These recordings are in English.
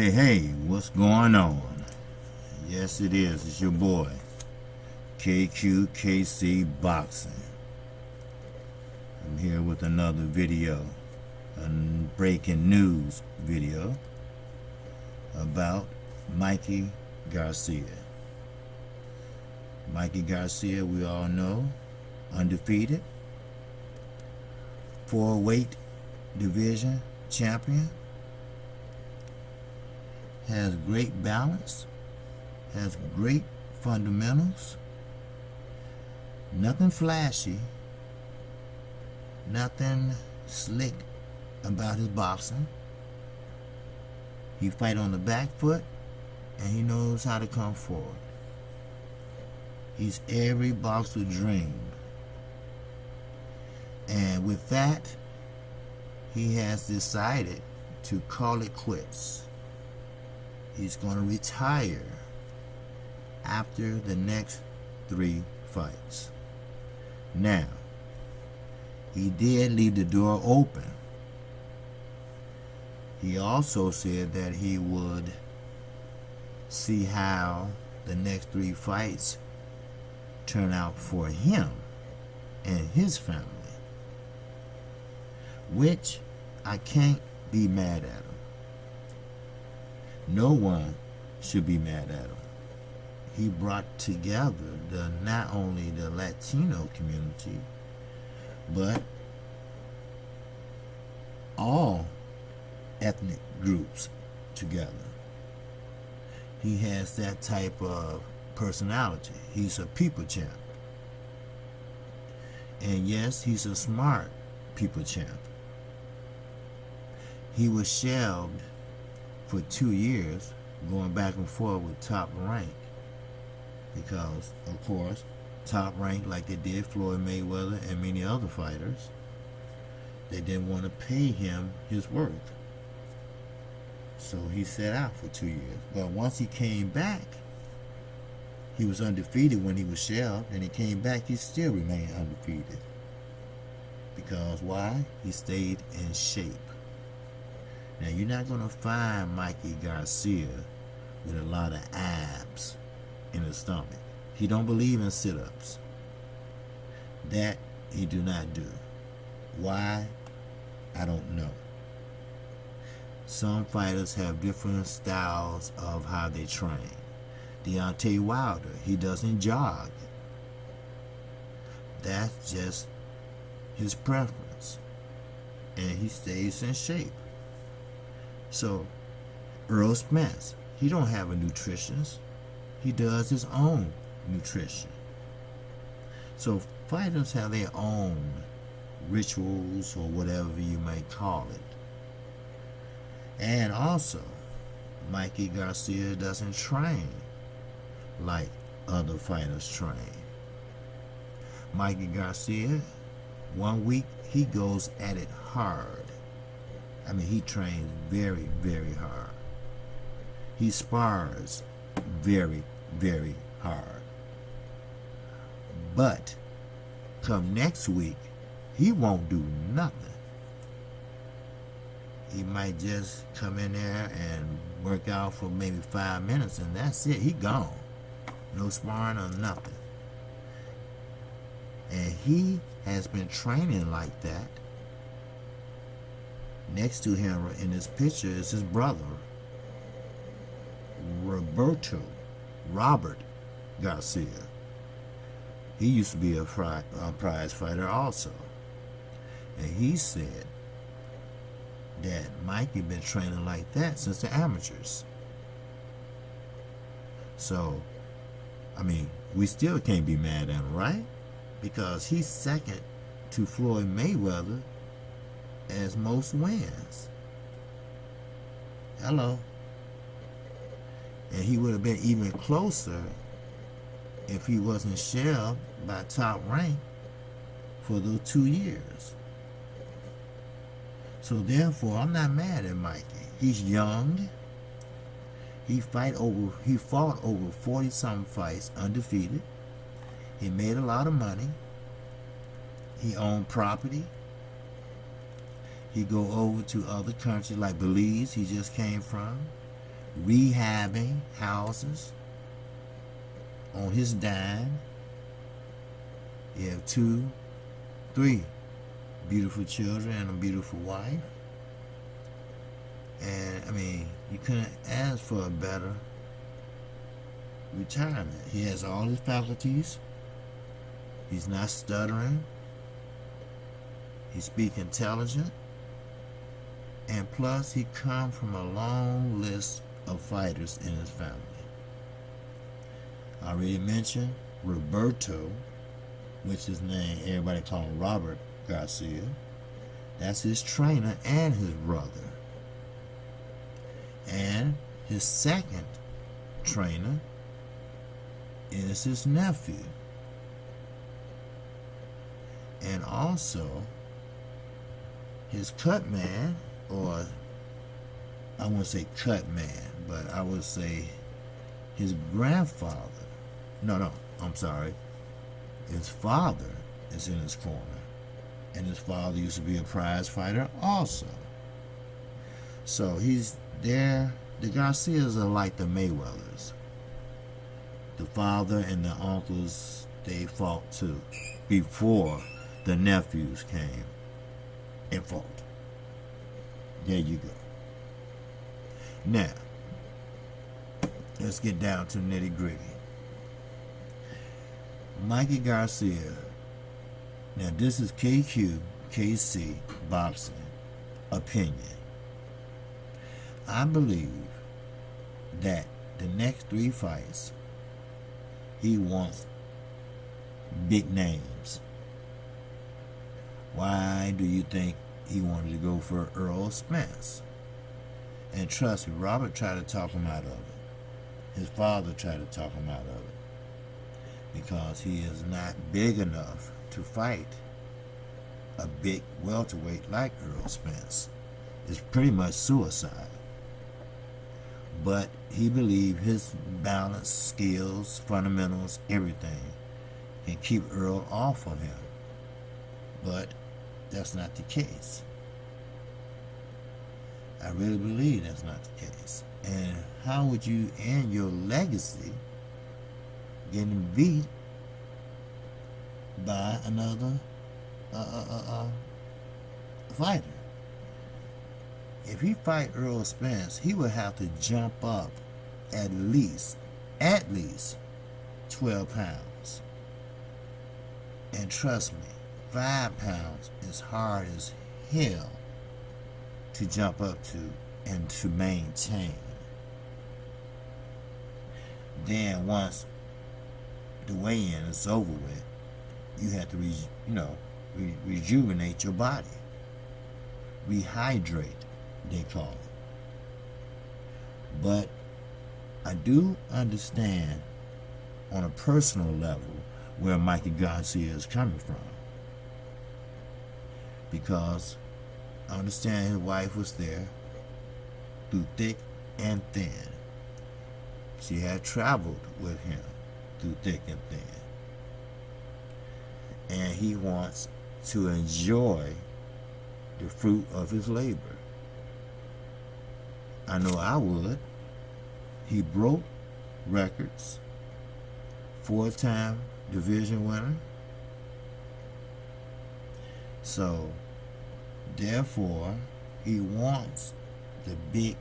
Hey, what's going on? Yes, it is. It's your boy, KQKC Boxing. I'm here with another video, a breaking news video about Mikey Garcia. Mikey Garcia, we all know, undefeated, 4-weight division champion. Has great balance, has great fundamentals, nothing flashy, nothing slick about his boxing. He fight on the back foot and he knows how to come forward. He's every boxer's dream. And with that, he has decided to call it quits. He's going to retire after the next 3 fights. Now, he did leave the door open. He also said that he would see how the next 3 fights turn out for him and his family, which I can't be mad at him. No one should be mad at him. He brought together not only the Latino community, but all ethnic groups together. He has that type of personality. He's a people champ. And yes, he's a smart people champ. He was shelved for 2 years, going back and forth with Top Rank, because of course Top Rank, like they did Floyd Mayweather and many other fighters, they didn't want to pay him his worth, so he sat out for 2 years. But once he came back, he was undefeated when he was shelved, and he came back, he still remained undefeated. Because why? He stayed in shape. Now, you're not going to find Mikey Garcia with a lot of abs in his stomach. He don't believe in sit-ups. That he do not do. Why? I don't know. Some fighters have different styles of how they train. Deontay Wilder, he doesn't jog. That's just his preference. And he stays in shape. So, Earl Spence, he don't have a nutritionist. He does his own nutrition. So, fighters have their own rituals, or whatever you might call it. And also, Mikey Garcia doesn't train like other fighters train. Mikey Garcia, 1 week, he goes at it hard. I mean, he trains very, very hard. He spars very, very hard. But come next week, he won't do nothing. He might just come in there and work out for maybe 5 minutes, and that's it. He gone. No sparring or nothing. And he has been training like that. Next to him in this picture is his brother, Robert Garcia. He used to be a prize fighter also. And he said that Mikey been training like that since the amateurs. So, I mean, we still can't be mad at him, right? Because he's second to Floyd Mayweather as most wins. Hello. And he would have been even closer if he wasn't shelved by Top Rank for those 2 years. So therefore, I'm not mad at Mikey. He's young. He fought over 40-something fights undefeated. He made a lot of money. He owned property. He go over to other countries like Belize, he just came from, rehabbing houses on his dime. He have 2, 3 beautiful children and a beautiful wife. And I mean, you couldn't ask for a better retirement. He has all his faculties. He's not stuttering. He speaks intelligent. And plus, he comes from a long list of fighters in his family. I already mentioned Roberto, which is named, everybody call him Robert Garcia. That's his trainer and his brother. And his second trainer is his nephew. And also, his cut man, or I wouldn't say cut man, but I would say his grandfather. No, I'm sorry. His father is in his corner. And his father used to be a prize fighter also. So he's there. The Garcias are like the Mayweathers. The father and the uncles, they fought too, before the nephews came and fought. There you go. Now, let's get down to nitty gritty. Mikey Garcia. Now, this is KC boxing opinion. I believe that the next 3 fights, he wants big names. Why do you think he wanted to go for Earl Spence? And trust me, Robert tried to talk him out of it. His father tried to talk him out of it. Because he is not big enough to fight a big welterweight like Earl Spence. It's pretty much suicide. But he believed his balance, skills, fundamentals, everything can keep Earl off of him. But that's not the case. I really believe that's not the case. And how would you end your legacy getting beat by another fighter? If he fight Earl Spence, he would have to jump up at least 12 pounds. And trust me, 5 pounds is hard as hell to jump up to and to maintain. Then once the weigh-in is over with, you have to rejuvenate your body. Rehydrate, they call it. But I do understand on a personal level where Mikey Garcia is coming from. Because I understand his wife was there through thick and thin. She had traveled with him through thick and thin. And he wants to enjoy the fruit of his labor. I know I would. He broke records, 4-time division winner. So, therefore, he wants the big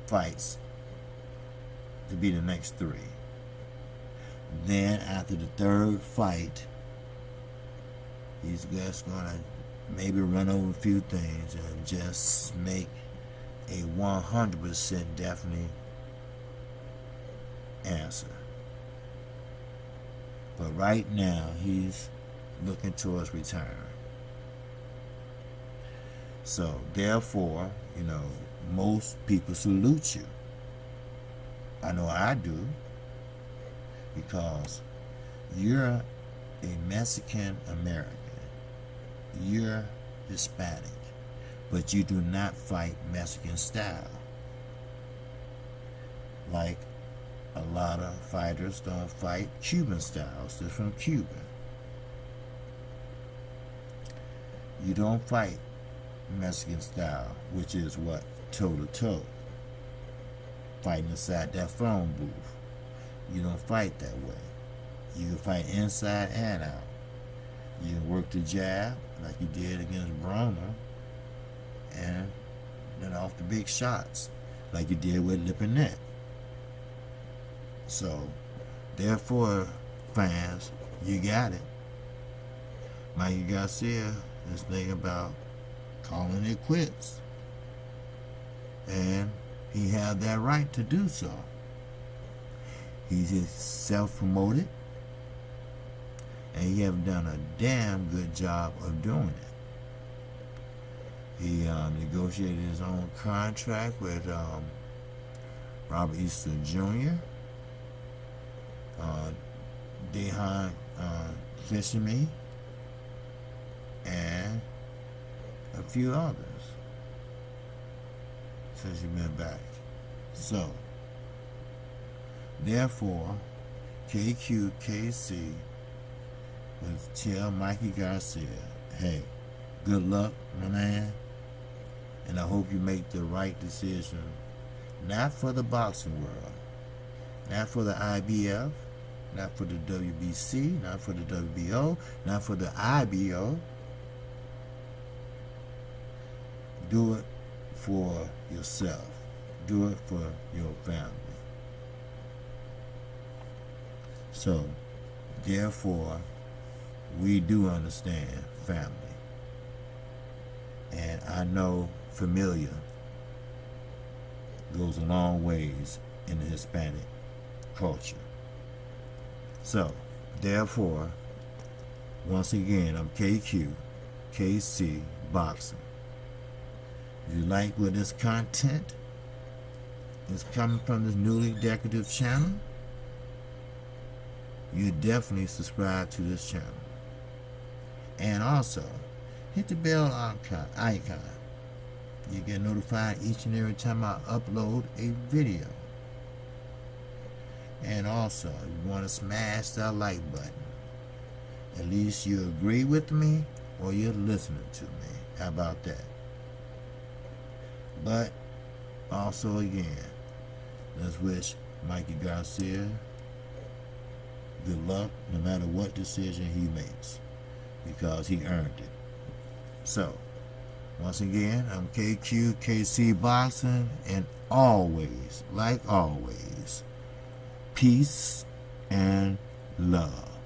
fights to be the next 3. Then, after the 3rd fight, he's just going to maybe run over a few things and just make a 100% definite answer. But right now, he's looking towards retirement. So therefore, most people salute you. I know I do, because you're a Mexican American. You're Hispanic, but you do not fight Mexican style. Like a lot of fighters don't fight Cuban styles. They're from Cuba. You don't fight Mexican style, which is what? Toe to toe. Fighting inside that phone booth. You don't fight that way. You can fight inside and out. You can work the jab like you did against Broner, and then off the big shots like you did with Lip and Neck. So, therefore, fans, you got it. Mikey Garcia is thinking about calling it quits. And he had that right to do so. He's just self-promoted, and he haven't done a damn good job of doing it. He negotiated his own contract with Robert Easter Jr., Dehan Fishimi, and a few others since you've been back. So, therefore, KQKC will tell Mikey Garcia, hey, good luck, my man, and I hope you make the right decision, not for the boxing world, not for the IBF, not for the WBC, not for the WBO, not for the IBO. Do it for yourself. Do it for your family. So, therefore, we do understand family. And I know familia goes a long ways in the Hispanic culture. So, therefore, once again, I'm KQ, KC Boxing. If you like where this content is coming from, this newly decorative channel, you definitely subscribe to this channel. And also, hit the bell icon. You get notified each and every time I upload a video. And also, if you want to smash that like button, at least you agree with me or you're listening to me. How about that? But also again, let's wish Mikey Garcia good luck no matter what decision he makes, because he earned it. So, once again, I'm KQKC Boxing, and always, like always, peace and love.